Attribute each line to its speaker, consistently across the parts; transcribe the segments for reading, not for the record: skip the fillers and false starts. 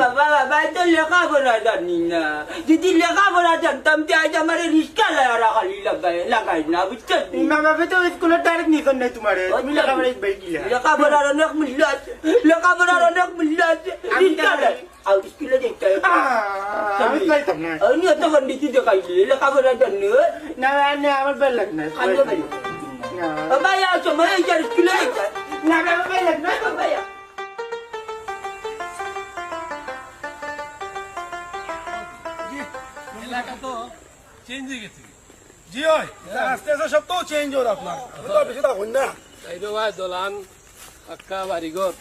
Speaker 1: বাবা বাবা তো লেখাপড়া জানি না যদি লেখাপড়া জানতাম যে আজ আমার রিক্সা খালি লাগাই না বুঝছেন
Speaker 2: মা বাবা তো স্কুলের ডাইরেক্ট নিকন নাই তোমার তুমি লেখাপড়া বাইকিলা
Speaker 1: লেখাপড়ার অনেক মূল্য আছে লেখাপড়ার অনেক মূল্য আছে রিক্সা আর স্কুলে দেখতে
Speaker 2: আমি পাইতাম না
Speaker 1: আমি অত পন্ডিতি দেখাইলি লেখাপড়া জানি
Speaker 2: না না আমার ভালো লাগে না
Speaker 1: বাবা ইয়া সময় এই স্কুলে দেখতে
Speaker 2: না বাবা ভালো লাগে না
Speaker 1: বাবা ইয়া
Speaker 3: এলাকা তো চেঞ্জ হয়ে গেছে
Speaker 4: জি হয় আস্তে আস্তে সব তো চেঞ্জ হল আপনার তো বেশি থাকুন না
Speaker 3: তাইরো ভাই দলান পাক্কা বাড়িঘর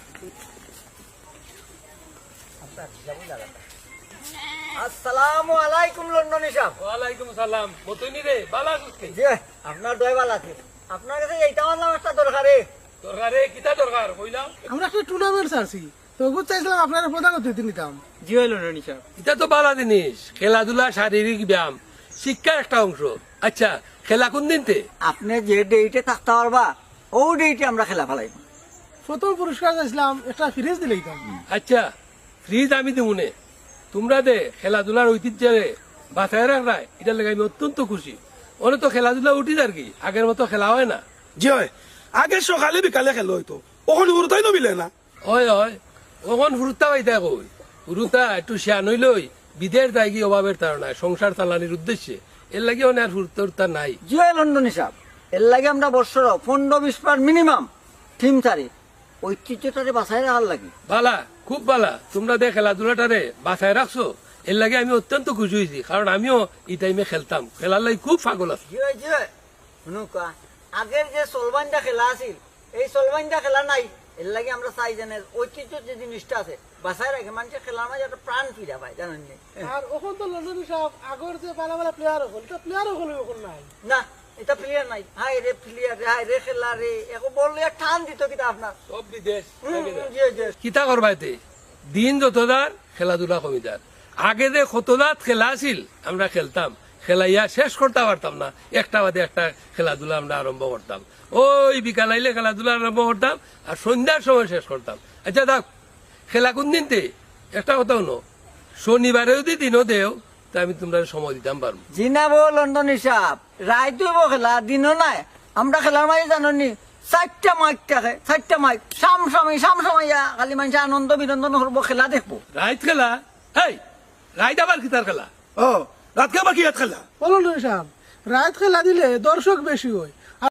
Speaker 5: আসসালামু আলাইকুম লন্ডনী সাহেব।
Speaker 3: ওয়ালাইকুম সালাম মতনি রে বালা কুসকে
Speaker 5: জি আপনার দয়বাল আছে আপনার কাছে এইটা আমার একটা দরকারে
Speaker 3: দরকারে কিতা দরকার কইলাম
Speaker 6: আমরা একটা টুর্নামেন্ট ছাড়ছি তো ওগুলো চাইছিলাম আপনারা প্রধান অতিথি নিতাম।
Speaker 2: জি হয় লন্ডনী সাহেব
Speaker 3: এটা তো বালা জিনিস খেলাধুলা শারীরিক ব্যায়াম শিক্ষার একটা অংশ আচ্ছা খেলা কোন দিনতে
Speaker 5: আপনি যে ডেটে থাকতে পারবা ও ডেটে আমরা খেলা ফেলাই
Speaker 6: প্রথম পুরস্কার চাইছিলাম একটা ফ্রিজ দিলেই তো।
Speaker 3: আচ্ছা ফ্রিজ আমি দিমুনে তোমরা দে খেলাধুলার ঐতিহ্যে বাঁচায় রাখরায় এটার লেগে আমি অত্যন্ত খুশি ওরে তো খেলাধুলা উঠি আর কি আগের মতো খেলা হয় না
Speaker 4: জি হয় আগে সকালে বিকালে খেলো হয়তো ওখানে উড়তাই নমিলে না
Speaker 3: হয় হয় ওখন ফুরুতা পাইতা কই ফুরুতা একটু শিয়ান হইলই বিদের যাই কি অভাবের তাড়নায় সংসার চালানির উদ্দেশ্যে এর লাগে আর ফুরুতা নাই
Speaker 5: জি হয় লন্ডনী সাহেব এর লাগে আমরা বছর 15-20 মিনিমাম টিম চারি ঐতিহ্যটারে বাঁচাই রাখার লাগে
Speaker 3: বালা খুব বালা তোমরা দে খেলাধুলাটারে বাঁচায় রাখছো এর লাগে আমি অত্যন্ত খুশি হয়েছি কারণ আমিও এই টাইমে খেলতাম খেলার লাগে খুব পাগল আছি
Speaker 5: জি হয় শুনুকা আগের যে সলবাইন্দা খেলা আছিল এই সলবাইন্দা খেলা নাই এর লাগে আমরা চাই জানেন ঐতিহ্য যে জিনিসটা আছে বাঁচাই রাখে মানুষের খেলার মাঝে একটা প্রাণ ফিরে পায় জানেন নি?
Speaker 6: আর ওখান তো লন্ডনী সাহেব আগর যে পালা পালা প্লেয়ার হল এটা প্লেয়ারও হলো ওখান নাই।
Speaker 5: না এটা প্লেয়ার নাই হাই রে প্লেয়ার রে হাই রে খেলা রে এখন বললে টান দিত কিতা আপনার
Speaker 3: সব বিদেশ
Speaker 5: জি জি
Speaker 3: কিতা করবাইতে দিন যতদার খেলাধুলা কমিদার আগে যে কতদাত খেলা আছিল আমরা খেলতাম খেলাইয়া শেষ করতে পারতাম না একটা বাদে একটা খেলাধুলা আমরা আরম্ভ করতাম ওই বিকাল আইলে খেলাধুলা আরম্ভ করতাম আর সন্ধ্যার সময় শেষ করতাম আচ্ছা দেখ খেলা কোন দিনতে একটা কথা হলো শনিবারে যদি দিনও দেও তা আমি তোমরা সময় দিতাম পারবো
Speaker 5: জি না বো লন্ডনী সাহেব রাইতো খেলা দিনও নাই আমরা খেলার মাঝে জানো নি 4টা মাইক থাকে 4টা মাইক সামসামাইয়া খালি মানুষ আনন্দ বিনোদন করবো খেলা দেখবো
Speaker 3: রাইত খেলা এই রাইত আবার কিতার খেলা
Speaker 4: ও রাত কে বাকি রাত খেলা
Speaker 6: ও লন্ডনী সাহেব রাত খেলা দিলে দর্শক বেশি হয়